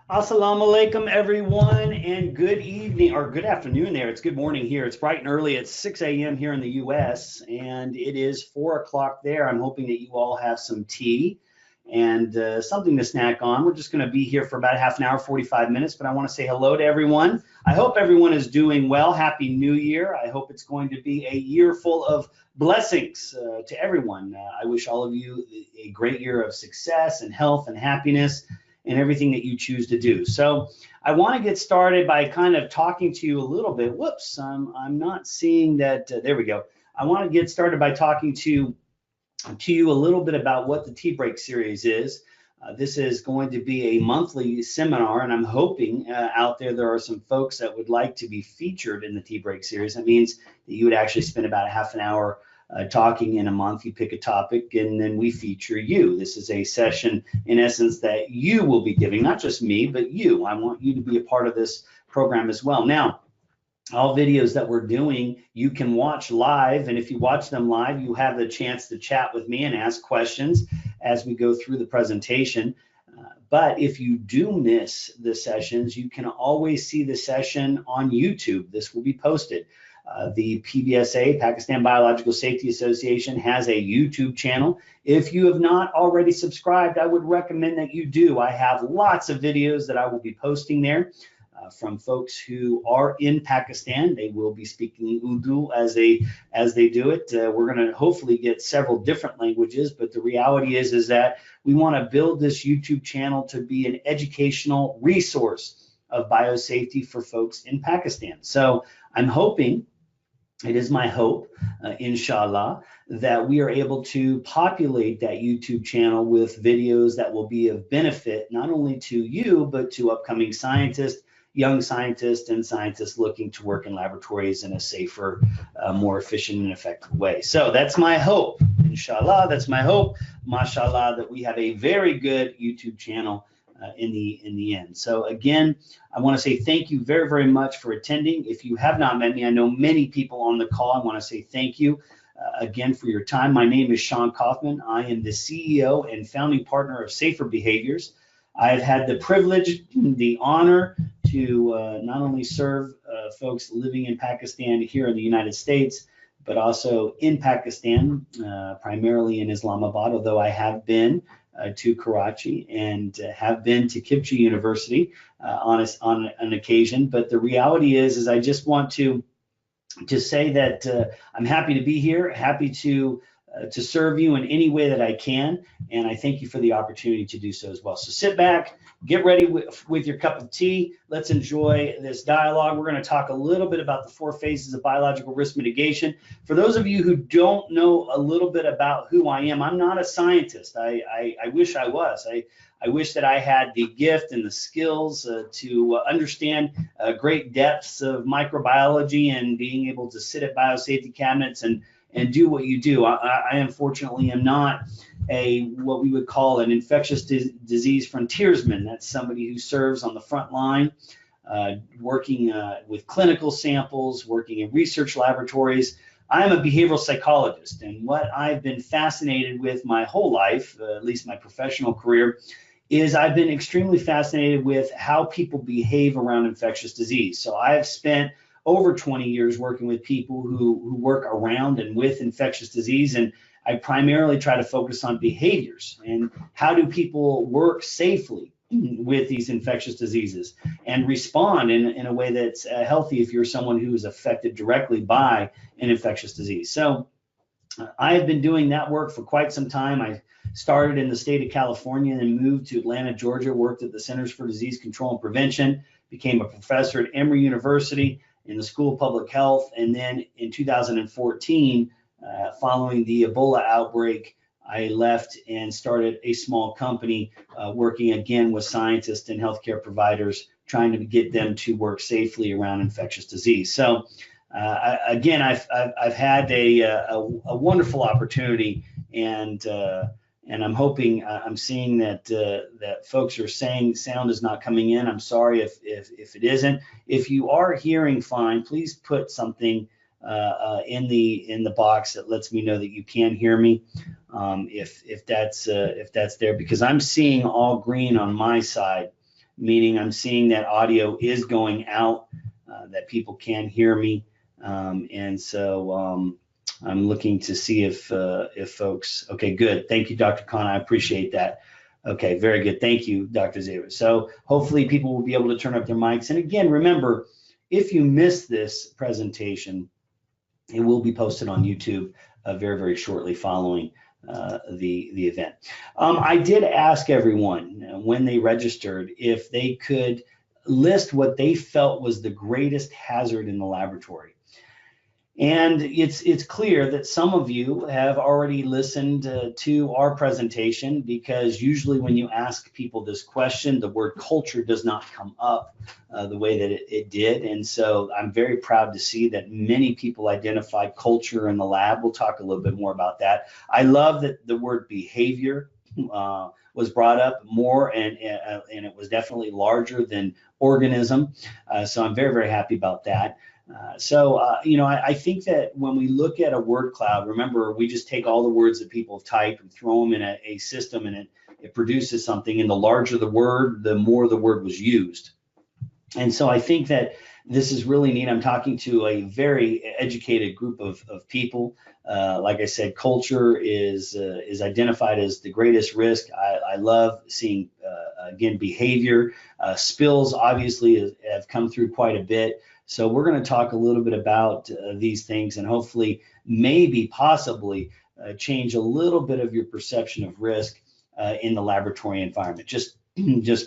Assalamu alaikum, everyone, and good evening or good afternoon there. It's good morning here. It's bright and early. It's 6 a.m. here in the U.S., and it is 4 o'clock there. I'm hoping that you all have some tea and something to snack on. We're just going to be here for about half an hour, 45 minutes, but I want to say hello to everyone. I hope everyone is doing well. Happy New Year. I hope it's going to be a year full of blessings to everyone. I wish all of you a great year of success and health and happiness and everything that you choose to do. So I want to get started by kind of talking to you a little bit. Whoops, I'm not seeing that. There we go. I want to get started by talking to you a little bit about what the Tea Break series is. This is going to be a monthly seminar, and I'm hoping out there are some folks that would like to be featured in the Tea Break series. That means that you would actually spend about half an hour talking in a month. You pick a topic and then we feature you. This is a session in essence that you will be giving, not just me, but you. I want you to be a part of this program as well. Now, all videos that we're doing, you can watch live, and if you watch them live, you have the chance to chat with me and ask questions as we go through the presentation. But if you do miss the sessions, you can always see the session on YouTube. This will be posted. The PBSA, Pakistan Biological Safety Association, has a YouTube channel. If you have not already subscribed, I would recommend that you do. I have lots of videos that I will be posting there from folks who are in Pakistan. They will be speaking Urdu as they do it. We're going to hopefully get several different languages, but the reality is that we want to build this YouTube channel to be an educational resource of biosafety for folks in Pakistan. So I'm hoping, it is my hope, inshallah, that we are able to populate that YouTube channel with videos that will be of benefit not only to you, but to upcoming scientists, young scientists, and scientists looking to work in laboratories in a safer, more efficient and effective way. So that's my hope, inshallah, that's my hope, mashallah, that we have a very good YouTube channel in the end. So again, I want to say thank you very, very much for attending. If you have not met me, I know many people on the call. I want to say thank you again for your time. My name is Sean Kaufman. I am the CEO and founding partner of Safer Behaviors. I've had the privilege, the honor to not only serve folks living in Pakistan here in the United States, but also in Pakistan, primarily in Islamabad, although I have been to Karachi and have been to Kipchi University on an occasion. But the reality is I just want to say that I'm happy to be here, happy to serve you in any way that I can, and I thank you for the opportunity to do so as well. So sit back, get ready with your cup of tea. Let's enjoy this dialogue. We're going to talk a little bit about the 4 phases of biological risk mitigation. For those of you who don't know a little bit about who I am, I'm not a scientist. I wish I was. I wish that I had the gift and the skills to understand great depths of microbiology and being able to sit at biosafety cabinets and do what you do. I unfortunately am not what we would call an infectious disease frontiersman. That's somebody who serves on the front line, working with clinical samples, working in research laboratories. I'm a behavioral psychologist, and what I've been fascinated with my whole life, at least my professional career, is I've been extremely fascinated with how people behave around infectious disease. So I've spent over 20 years working with people who work around and with infectious disease, and I primarily try to focus on behaviors and how do people work safely with these infectious diseases and respond in a way that's healthy if you're someone who is affected directly by an infectious disease. So I have been doing that work for quite some time. I started in the state of California and moved to Atlanta, Georgia, worked at the Centers for Disease Control and Prevention, became a professor at Emory University in the School of Public Health, and then in 2014, following the Ebola outbreak, I left and started a small company working again with scientists and healthcare providers, trying to get them to work safely around infectious disease. So again, I've had a wonderful opportunity, and I'm hoping, I'm seeing that that folks are saying sound is not coming in. I'm sorry if it isn't. If you are hearing fine, please put something in the box that lets me know that you can hear me. If that's there, because I'm seeing all green on my side meaning I'm seeing that audio is going out, that people can hear me. And so I'm looking to see if folks, okay, good. Thank you, Dr. Khan. I appreciate that. Okay, very good. Thank you, Dr. Zira. So hopefully people will be able to turn up their mics. And again, remember, if you miss this presentation, it will be posted on YouTube very, very shortly following the event. I did ask everyone when they registered if they could list what they felt was the greatest hazard in the laboratory. And it's clear that some of you have already listened to our presentation, because usually when you ask people this question, the word culture does not come up the way that it did. And so I'm very proud to see that many people identify culture in the lab. We'll talk a little bit more about that. I love that the word behavior was brought up more, and it was definitely larger than organism. So I'm very, very happy about that. I think that when we look at a word cloud, remember, we just take all the words that people have typed and throw them in a system, and it produces something. And the larger the word, the more the word was used. And so I think that this is really neat. I'm talking to a very educated group of people. Like I said, culture is identified as the greatest risk. I love seeing, again, behavior. Spills obviously have come through quite a bit. So we're going to talk a little bit about these things, and hopefully, maybe, possibly change a little bit of your perception of risk in the laboratory environment, just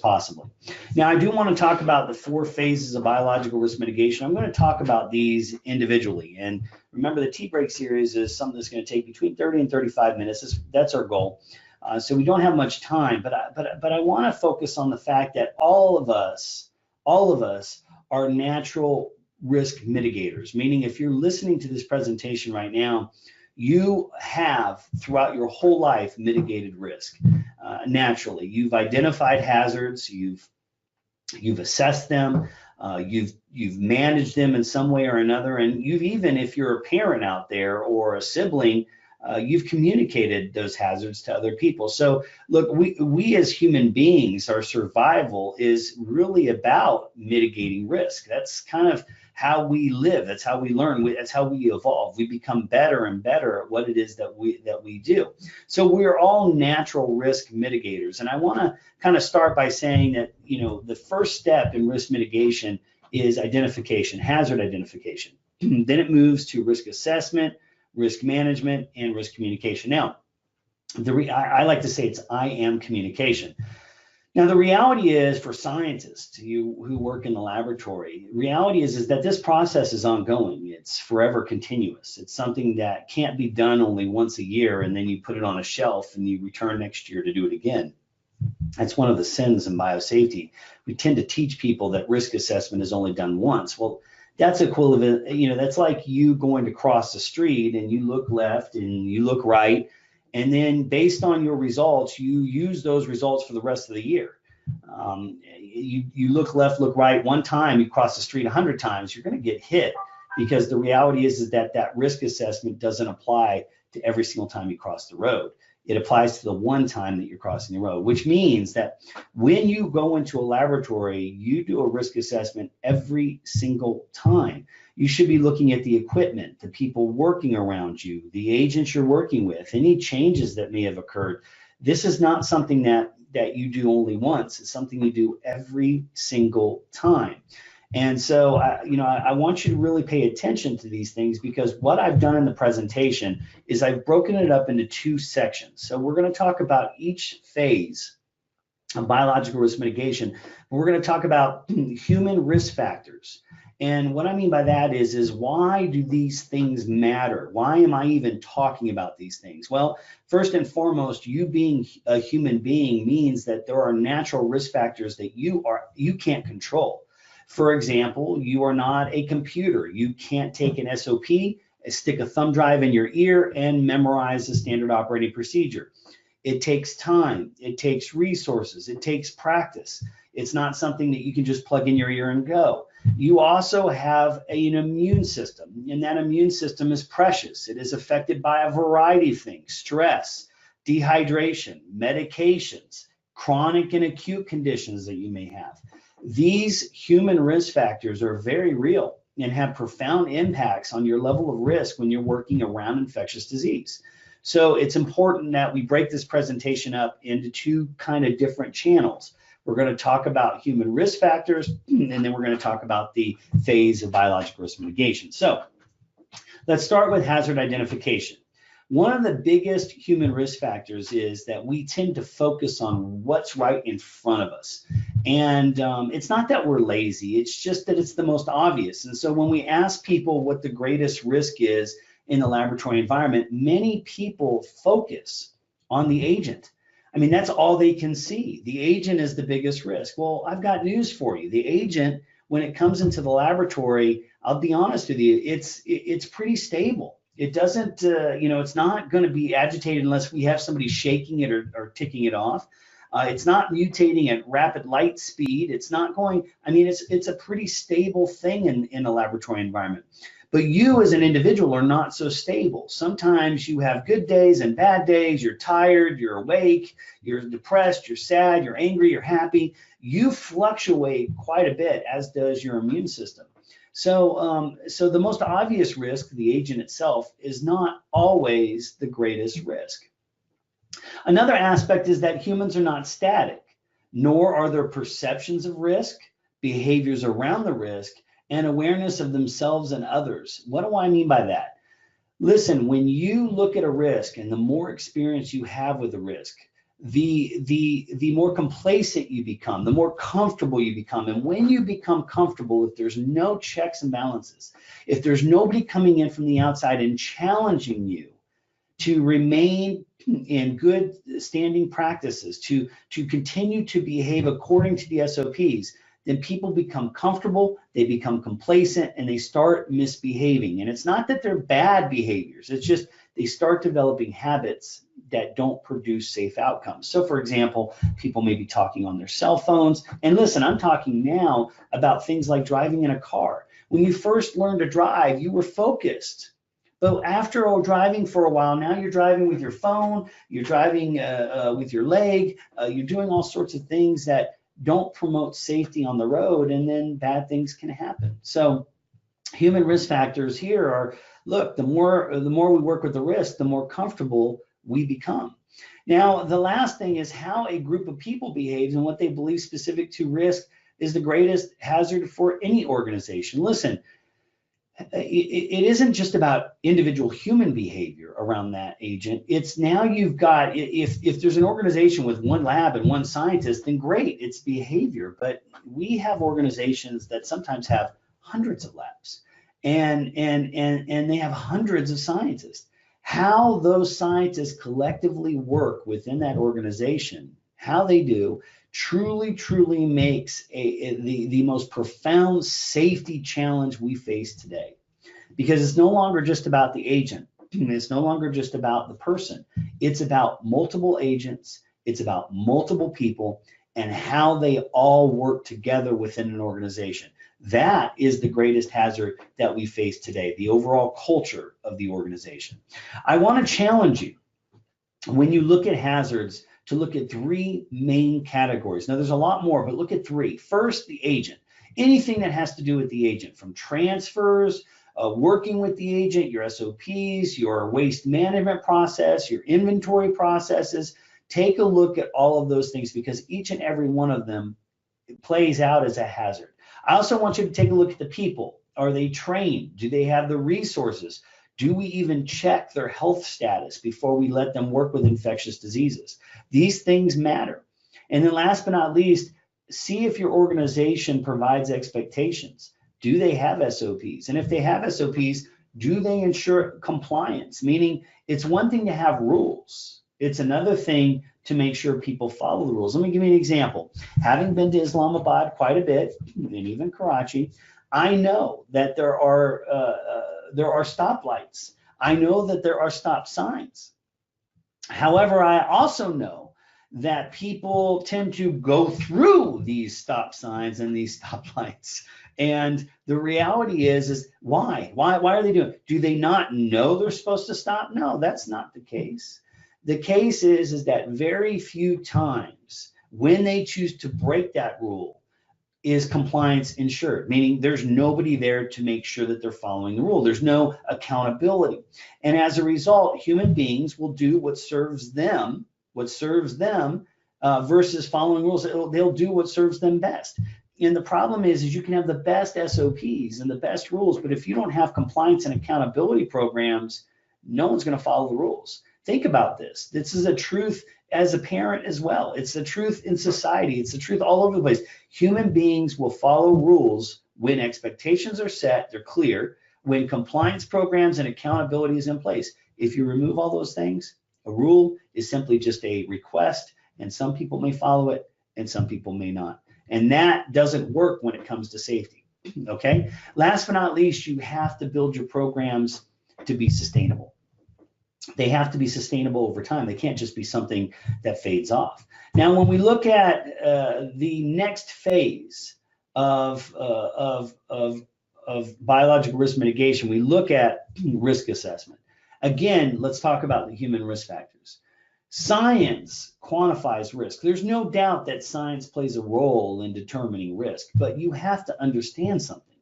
possibly. Now, I do want to talk about the 4 phases of biological risk mitigation. I'm going to talk about these individually. And remember, the tea break series is something that's going to take between 30 and 35 minutes. That's our goal. So we don't have much time, but I want to focus on the fact that all of us are natural risk mitigators, meaning if you're listening to this presentation right now, you have throughout your whole life mitigated risk naturally. You've identified hazards, you've assessed them, you've managed them in some way or another, and you've even, if you're a parent out there or a sibling, you've communicated those hazards to other people. So look, we as human beings, our survival is really about mitigating risk. That's kind of how we live. That's how we learn. That's how we evolve. We become better and better at what it is that we do. So we're all natural risk mitigators. And I want to kind of start by saying that, the first step in risk mitigation is identification, hazard identification. Then it moves to risk assessment, risk management, and risk communication. Now, I like to say it's I am communication. Now, the reality is, for scientists who work in the laboratory, reality is that this process is ongoing. It's forever continuous. It's something that can't be done only once a year and then you put it on a shelf and you return next year to do it again. That's one of the sins in biosafety. We tend to teach people that risk assessment is only done once. Well, that's equivalent, that's like you going to cross the street and you look left and you look right, and then based on your results, you use those results for the rest of the year. You look left, look right one time, you cross the street 100 times, you're going to get hit, because the reality is that risk assessment doesn't apply to every single time you cross the road. It applies to the one time that you're crossing the road, which means that when you go into a laboratory, you do a risk assessment every single time. You should be looking at the equipment, the people working around you, the agents you're working with, any changes that may have occurred. This is not something that you do only once. It's something you do every single time. And so, I want you to really pay attention to these things, because what I've done in the presentation is I've broken it up into 2 sections. So we're going to talk about each phase of biological risk mitigation. We're going to talk about human risk factors. And what I mean by that is why do these things matter? Why am I even talking about these things? Well, first and foremost, you being a human being means that there are natural risk factors that you can't control. For example, you are not a computer. You can't take an SOP, stick a thumb drive in your ear, and memorize the standard operating procedure. It takes time. It takes resources. It takes practice. It's not something that you can just plug in your ear and go. You also have an immune system, and that immune system is precious. It is affected by a variety of things: stress, dehydration, medications, chronic and acute conditions that you may have. These human risk factors are very real and have profound impacts on your level of risk when you're working around infectious disease. So it's important that we break this presentation up into two kind of different channels. We're going to talk about human risk factors, and then we're going to talk about the phase of biological risk mitigation. So let's start with hazard identification. One of the biggest human risk factors is that we tend to focus on what's right in front of us. And it's not that we're lazy, it's just that it's the most obvious. And so when we ask people what the greatest risk is in the laboratory environment, many people focus on the agent. I mean, that's all they can see. The agent is the biggest risk. Well, I've got news for you. The agent, when it comes into the laboratory, I'll be honest with you, it's pretty stable. It doesn't, it's not going to be agitated unless we have somebody shaking it or ticking it off. It's not mutating at rapid light speed. It's not going, I mean, it's a pretty stable thing in a laboratory environment. But you as an individual are not so stable. Sometimes you have good days and bad days. You're tired, you're awake, you're depressed, you're sad, you're angry, you're happy. You fluctuate quite a bit, as does your immune system. So the most obvious risk, the agent itself, is not always the greatest risk. Another aspect is that humans are not static, nor are their perceptions of risk, behaviors around the risk, and awareness of themselves and others. What do I mean by that? Listen, when you look at a risk and the more experience you have with the risk, the more complacent you become, the more comfortable you become. And when you become comfortable, if there's no checks and balances, if there's nobody coming in from the outside and challenging you to remain in good standing practices, to continue to behave according to the SOPs, then people become comfortable, they become complacent, and they start misbehaving. And it's not that they're bad behaviors, it's just they start developing habits that don't produce safe outcomes. So for example, people may be talking on their cell phones. And listen, I'm talking now about things like driving in a car. When you first learned to drive, you were focused. But after driving for a while, now you're driving with your phone, you're driving with your leg, you're doing all sorts of things that don't promote safety on the road, and then bad things can happen. So human risk factors here are, look, the more we work with the risk, the more comfortable we become. Now, the last thing is how a group of people behaves and what they believe specific to risk is the greatest hazard for any organization. Listen, it isn't just about individual human behavior around that agent. It's now you've got, if there's an organization with one lab and one scientist, then great, it's behavior. But we have organizations that sometimes have hundreds of labs and they have hundreds of scientists. How those scientists collectively work within that organization, how they do, truly makes the most profound safety challenge we face today. Because it's no longer just about the agent. It's no longer just about the person. It's about multiple agents. It's about multiple people and how they all work together within an organization. That is the greatest hazard that we face today, the overall culture of the organization. I want to challenge you, when you look at hazards, to look at three main categories. Now, there's a lot more, but look at three. First, the agent. Anything that has to do with the agent, from transfers, working with the agent, your SOPs, your waste management process, your inventory processes. Take a look at all of those things, because each and every one of them plays out as a hazard. I also want you to take a look at the people. Are they trained? Do they have the resources? Do we even check their health status before we let them work with infectious diseases? These things matter. And then last but not least, see if your organization provides expectations. Do they have SOPs? And if they have SOPs, do they ensure compliance? Meaning, it's one thing to have rules. It's another thing to make sure people follow the rules. Let me give you an example. Having been to Islamabad quite a bit, and even Karachi, I know that there are stoplights. I know that there are stop signs. However, I also know that people tend to go through these stop signs and these stoplights. And the reality is why? Why are they doing it? Do they not know they're supposed to stop? No, that's not the case. The case is that very few times when they choose to break that rule, is compliance ensured, meaning there's nobody there to make sure that they're following the rule. There's no accountability. And as a result, human beings will do what serves them, versus following rules. They'll do what serves them best. And the problem is you can have the best SOPs and the best rules, but if you don't have compliance and accountability programs, no one's going to follow the rules. Think about this. This is a truth as a parent as well. It's the truth in society. It's the truth all over the place. Human beings will follow rules when expectations are set, they're clear, when compliance programs and accountability is in place. If you remove all those things, a rule is simply just a request, and some people may follow it and some people may not. And that doesn't work when it comes to safety, okay? Last but not least, you have to build your programs to be sustainable. They have to be sustainable over time. They can't just be something that fades off. Now, when we look at the next phase of biological risk mitigation, we look at risk assessment. Again, let's talk about the human risk factors. Science quantifies risk. There's no doubt that science plays a role in determining risk, but you have to understand something.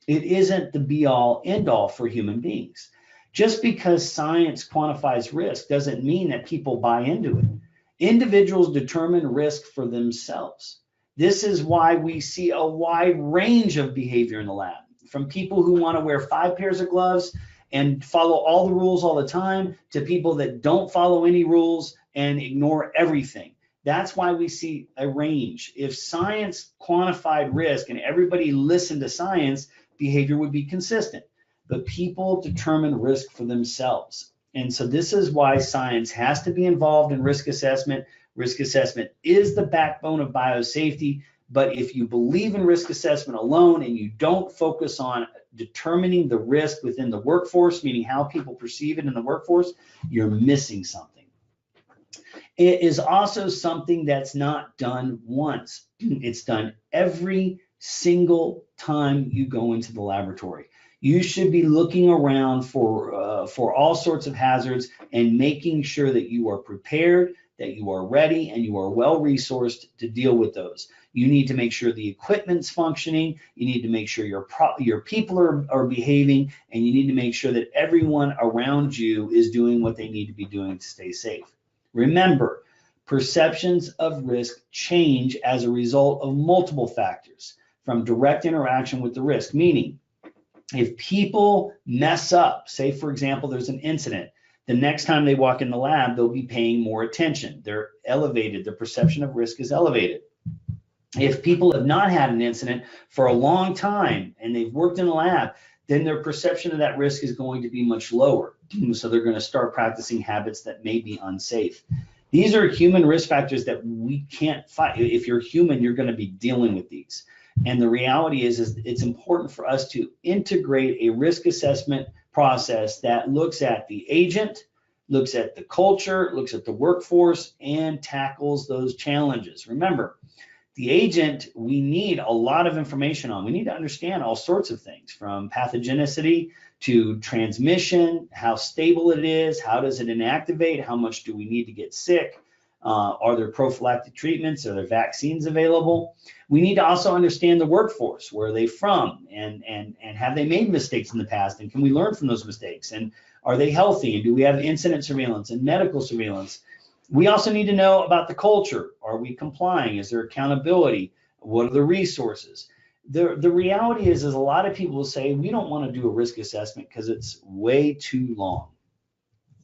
It isn't the be-all, end-all for human beings. Just because science quantifies risk doesn't mean that people buy into it. Individuals determine risk for themselves. This is why we see a wide range of behavior in the lab, from people who want to wear 5 pairs of gloves and follow all the rules all the time to people that don't follow any rules and ignore everything. That's why we see a range. If science quantified risk and everybody listened to science, behavior would be consistent. But people determine risk for themselves. And so this is why science has to be involved in risk assessment. Risk assessment is the backbone of biosafety. But if you believe in risk assessment alone and you don't focus on determining the risk within the workforce, meaning how people perceive it in the workforce, you're missing something. It is also something that's not done once. It's done every single time you go into the laboratory. You should be looking around for all sorts of hazards and making sure that you are prepared, that you are ready, and you are well resourced to deal with those. You need to make sure the equipment's functioning. You need to make sure your people are behaving, and you need to make sure that everyone around you is doing what they need to be doing to stay safe. Remember, perceptions of risk change as a result of multiple factors, from direct interaction with the risk, meaning if people mess up, say for example, there's an incident, the next time they walk in the lab, they'll be paying more attention. They're elevated, the perception of risk is elevated. If people have not had an incident for a long time and they've worked in the lab, then their perception of that risk is going to be much lower. So they're going to start practicing habits that may be unsafe. These are human risk factors that we can't fight. If you're human, you're going to be dealing with these. And the reality is it's important for us to integrate a risk assessment process that looks at the agent, looks at the culture, looks at the workforce, and tackles those challenges. Remember, the agent, we need a lot of information on. We need to understand all sorts of things, from pathogenicity to transmission, how stable it is, how does it inactivate, how much do we need to get sick, are there prophylactic treatments, are there vaccines available? We need to also understand the workforce. Where are they from, and have they made mistakes in the past, and can we learn from those mistakes, and are they healthy, and do we have incident surveillance and medical surveillance? We also need to know about the culture. Are we complying? Is there accountability? What are the resources? The reality is a lot of people will say, we don't want to do a risk assessment because it's way too long.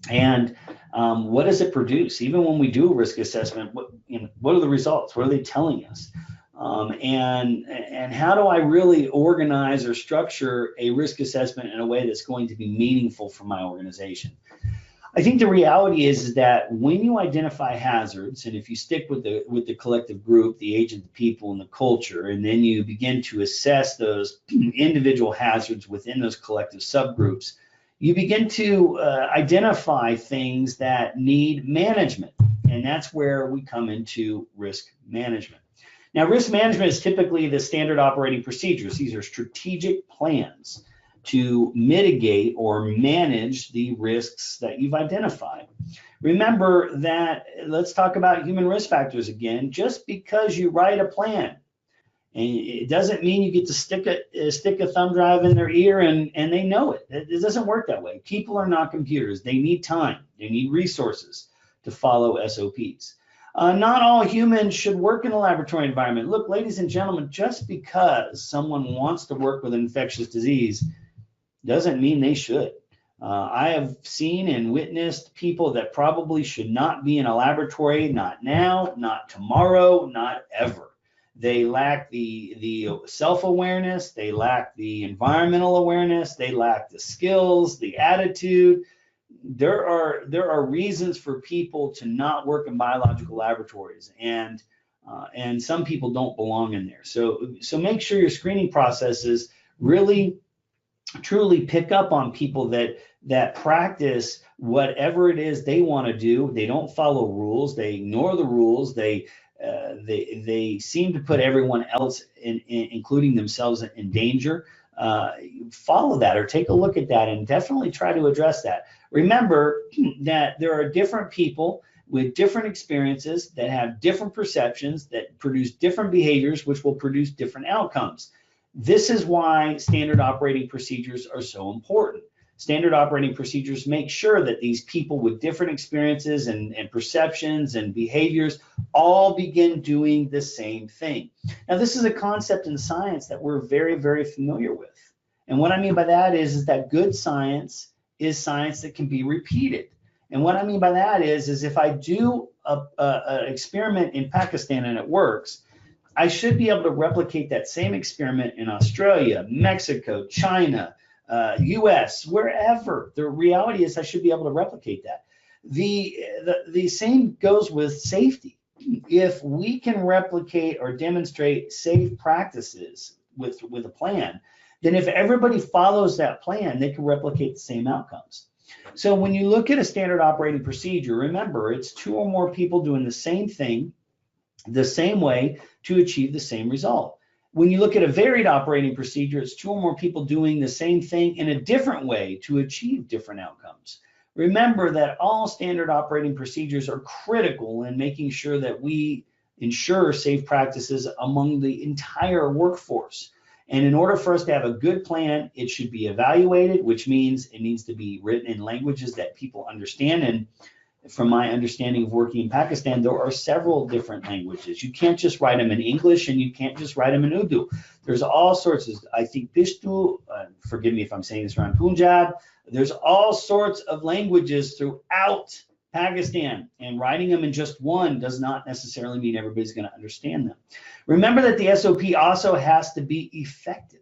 And what does it produce? Even when we do a risk assessment, what are the results? What are they telling us? And how do I really organize or structure a risk assessment in a way that's going to be meaningful for my organization? I think the reality is that when you identify hazards, and if you stick with the collective group, the agent, the people, and the culture, and then you begin to assess those individual hazards within those collective subgroups, you begin to identify things that need management, and that's where we come into risk management. Now, risk management is typically the standard operating procedures. These are strategic plans to mitigate or manage the risks that you've identified. Remember that, let's talk about human risk factors again. Just because you write a plan And it doesn't mean you get to stick a thumb drive in their ear and they know it. It doesn't work that way. People are not computers. They need time. They need resources to follow SOPs. Not all humans should work in a laboratory environment. Look, ladies and gentlemen, just because someone wants to work with infectious disease doesn't mean they should. I have seen and witnessed people that probably should not be in a laboratory, not now, not tomorrow, not ever. They lack the self-awareness, they lack the environmental awareness, they lack the skills, the attitude. There are reasons for people to not work in biological laboratories, and some people don't belong in there. So make sure your screening processes really truly pick up on people that practice whatever it is they want to do. They don't follow rules. They ignore the rules. They seem to put everyone else, including themselves, in danger. Follow that, or take a look at that, and definitely try to address that. Remember that there are different people with different experiences that have different perceptions that produce different behaviors, which will produce different outcomes. This is why standard operating procedures are so important. Standard operating procedures make sure that these people with different experiences and perceptions and behaviors all begin doing the same thing. Now, this is a concept in science that we're very, very familiar with. And what I mean by that is that good science is science that can be repeated. And what I mean by that is if I do an experiment in Pakistan and it works, I should be able to replicate that same experiment in Australia, Mexico, China, US, wherever. The reality is I should be able to replicate that. The same goes with safety. If we can replicate or demonstrate safe practices with a plan, then if everybody follows that plan, they can replicate the same outcomes. So when you look at a standard operating procedure, remember it's 2 or more people doing the same thing, the same way to achieve the same result. When you look at a varied operating procedure, it's 2 or more people doing the same thing in a different way to achieve different outcomes. Remember that all standard operating procedures are critical in making sure that we ensure safe practices among the entire workforce. And in order for us to have a good plan, it should be evaluated, which means it needs to be written in languages that people understand. And from my understanding of working in Pakistan, there are several different languages. You can't just write them in English, and you can't just write them in Urdu. There's all sorts of, I think Pishtu, forgive me if I'm saying this wrong, Punjab, there's all sorts of languages throughout Pakistan, and writing them in just one does not necessarily mean everybody's going to understand them. Remember that the SOP also has to be effective,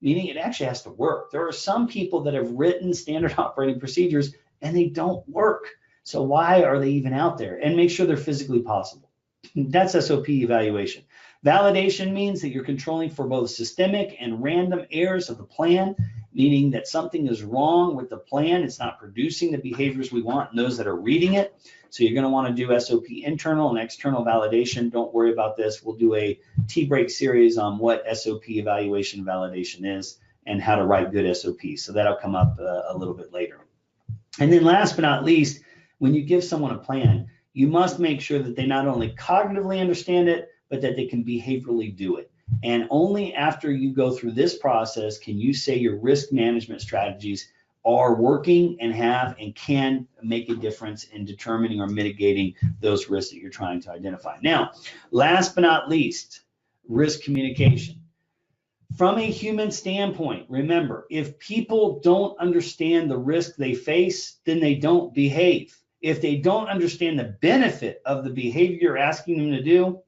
meaning it actually has to work. There are some people that have written standard operating procedures and they don't work. So why are they even out there? And make sure they're physically possible. That's SOP evaluation. Validation means that you're controlling for both systemic and random errors of the plan, meaning that something is wrong with the plan. It's not producing the behaviors we want and those that are reading it. So you're going to want to do SOP internal and external validation. Don't worry about this. We'll do a T-break series on what SOP evaluation validation is and how to write good SOPs. So that'll come up a little bit later. And then last but not least, when you give someone a plan, you must make sure that they not only cognitively understand it, but that they can behaviorally do it. And only after you go through this process can you say your risk management strategies are working and have and can make a difference in determining or mitigating those risks that you're trying to identify. Now, last but not least, risk communication. From a human standpoint, remember, if people don't understand the risk they face, then they don't behave. If they don't understand the benefit of the behavior you're asking them to do,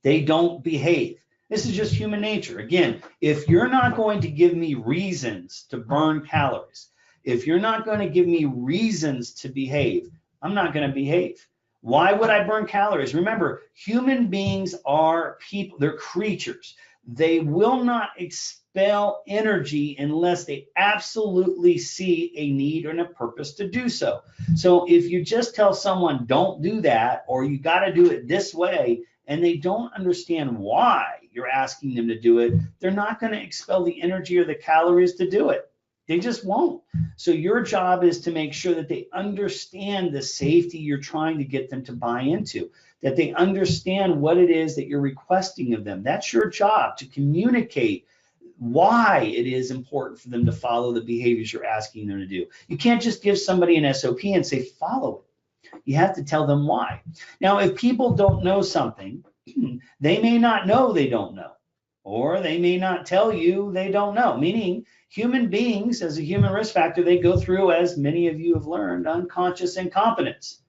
they don't behave. This is just human nature. Again, if you're not going to give me reasons to burn calories, if you're not going to give me reasons to behave, I'm not going to behave. Why would I burn calories? Remember, human beings are people, they're creatures. They will not expel energy unless they absolutely see a need and a purpose to do so. So if you just tell someone don't do that, or you got to do it this way, and they don't understand why you're asking them to do it, they're not going to expel the energy or the calories to do it. They just won't. So your job is to make sure that they understand the safety you're trying to get them to buy into. that they understand what it is that you're requesting of them. That's your job, to communicate why it is important for them to follow the behaviors you're asking them to do. You can't just give somebody an SOP and say, follow it. You have to tell them why. Now, if people don't know something, they may not know they don't know, or they may not tell you they don't know, meaning human beings, as a human risk factor, they go through, as many of you have learned, unconscious incompetence.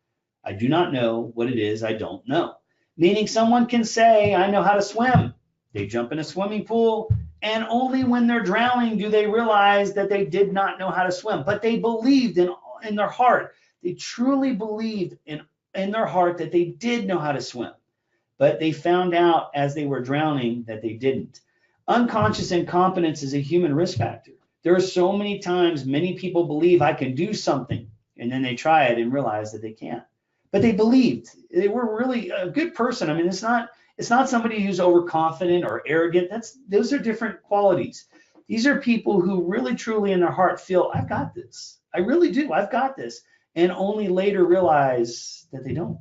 I do not know what it is I don't know. Meaning someone can say, I know how to swim. They jump in a swimming pool, and only when they're drowning do they realize that they did not know how to swim. But they believed in their heart. They truly believed in their heart that they did know how to swim. But they found out as they were drowning that they didn't. Unconscious incompetence is a human risk factor. There are so many times many people believe I can do something, and then they try it and realize that they can't. But they believed. They were really a good person. I mean, it's not somebody who's overconfident or arrogant. Those are different qualities. These are people who really truly in their heart feel, I've got this. I really do. I've got this. And only later realize that they don't.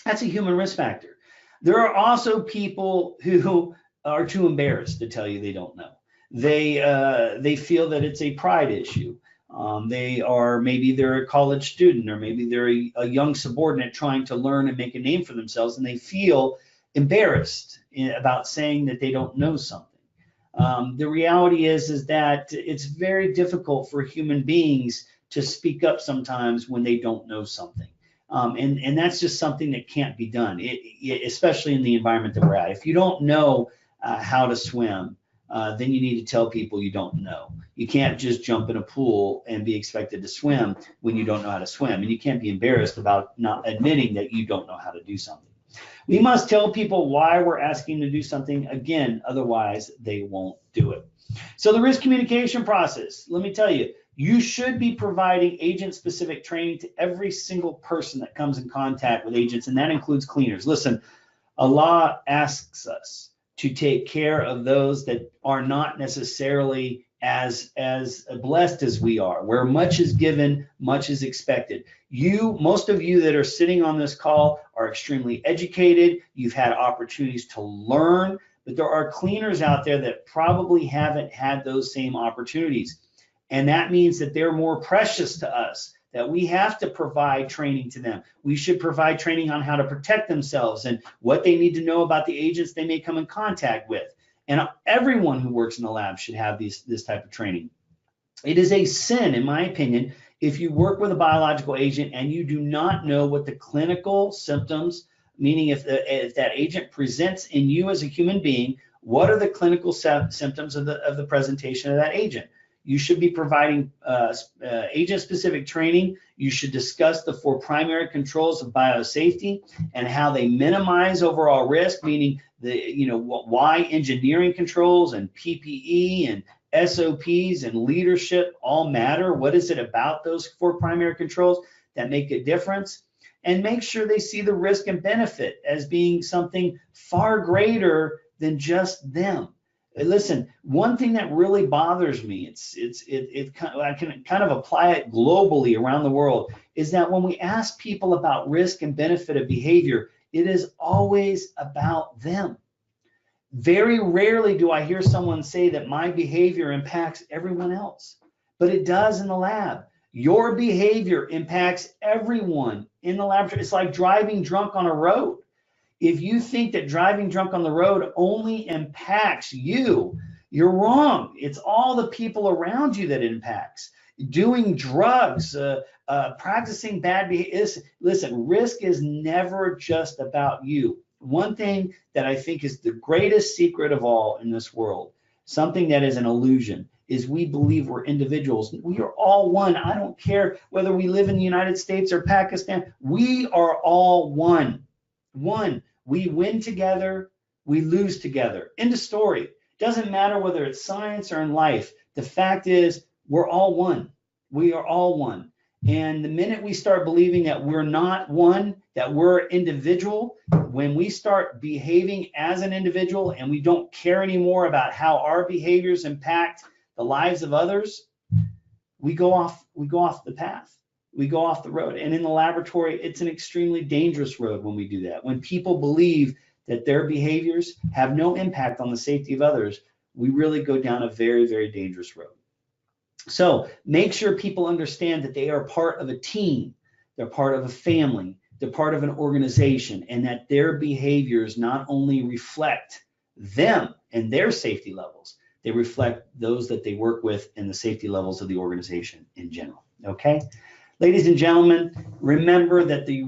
That's a human risk factor. There are also people who are too embarrassed to tell you they don't know. They feel that it's a pride issue. Maybe they're a college student, or maybe they're a young subordinate trying to learn and make a name for themselves, and they feel embarrassed about saying that they don't know something. The reality is that it's very difficult for human beings to speak up sometimes when they don't know something. And that's just something that can't be done, especially in the environment that we're at. If you don't know how to swim, then you need to tell people you don't know. You can't just jump in a pool and be expected to swim when you don't know how to swim. And you can't be embarrassed about not admitting that you don't know how to do something. We must tell people why we're asking to do something, again, otherwise they won't do it. So the risk communication process, let me tell you, you should be providing agent-specific training to every single person that comes in contact with agents, and that includes cleaners. Listen, Allah asks us to take care of those that are not necessarily as blessed as we are. Where much is given, much is expected. Most of you that are sitting on this call are extremely educated. You've had opportunities to learn, but there are cleaners out there that probably haven't had those same opportunities. And that means that they're more precious to us, that we have to provide training to them. We should provide training on how to protect themselves and what they need to know about the agents they may come in contact with. And everyone who works in the lab should have this type of training. It is a sin, in my opinion, if you work with a biological agent and you do not know what the clinical symptoms, meaning if that agent presents in you as a human being, what are the clinical symptoms of the presentation of that agent? You should be providing agent-specific training. You should discuss the 4 primary controls of biosafety and how they minimize overall risk, meaning why engineering controls and PPE and SOPs and leadership all matter. What is it about those 4 primary controls that make a difference? And make sure they see the risk and benefit as being something far greater than just them. Listen, one thing that really bothers me, I can kind of apply it globally around the world, is that when we ask people about risk and benefit of behavior, it is always about them. Very rarely do I hear someone say that my behavior impacts everyone else, but it does in the lab. Your behavior impacts everyone in the laboratory. It's like driving drunk on a road. If you think that driving drunk on the road only impacts you, you're wrong. It's all the people around you that it impacts. Doing drugs, practicing bad behavior. Listen, risk is never just about you. One thing that I think is the greatest secret of all in this world, something that is an illusion, is we believe we're individuals. We are all one. I don't care whether we live in the United States or Pakistan. We are all one. One. We win together, we lose together. End of story. Doesn't matter whether it's science or in life. The fact is, we're all one. We are all one. And the minute we start believing that we're not one, that we're individual, when we start behaving as an individual and we don't care anymore about how our behaviors impact the lives of others, we go off the path. we go off the road. And in the laboratory, it's an extremely dangerous road when we do that. When people believe that their behaviors have no impact on the safety of others, we really go down a very, very dangerous road. So make sure people understand that they are part of a team, they're part of a family, they're part of an organization, and that their behaviors not only reflect them and their safety levels, they reflect those that they work with and the safety levels of the organization in general. Okay? Ladies and gentlemen, remember that the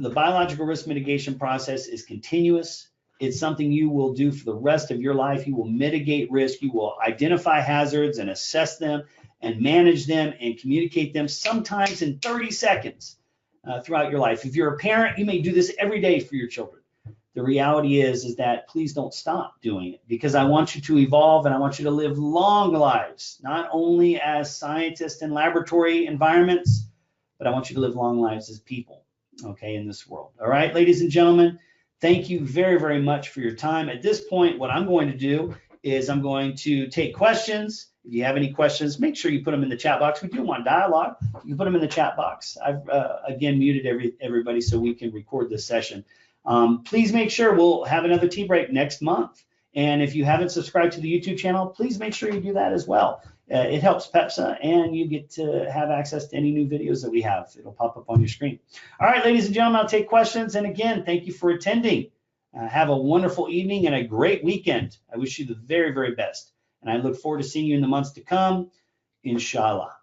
biological risk mitigation process is continuous. It's something you will do for the rest of your life. You will mitigate risk. You will identify hazards and assess them and manage them and communicate them, sometimes in 30 seconds throughout your life. If you're a parent, you may do this every day for your children. The reality is that please don't stop doing it, because I want you to evolve and I want you to live long lives, not only as scientists in laboratory environments, but I want you to live long lives as people, okay, in this world. All right, ladies and gentlemen, thank you very, very much for your time. At this point, what I'm going to do is I'm going to take questions. If you have any questions, make sure you put them in the chat box. We do want dialogue. You can put them in the chat box. I've, again, muted everybody so we can record this session. Please make sure we'll have another tea break next month. And if you haven't subscribed to the YouTube channel, please make sure you do that as well. It helps PEPSA, and you get to have access to any new videos that we have. It'll pop up on your screen. All right, ladies and gentlemen, I'll take questions. And again, thank you for attending. Have a wonderful evening and a great weekend. I wish you the very, very best. And I look forward to seeing you in the months to come, inshallah.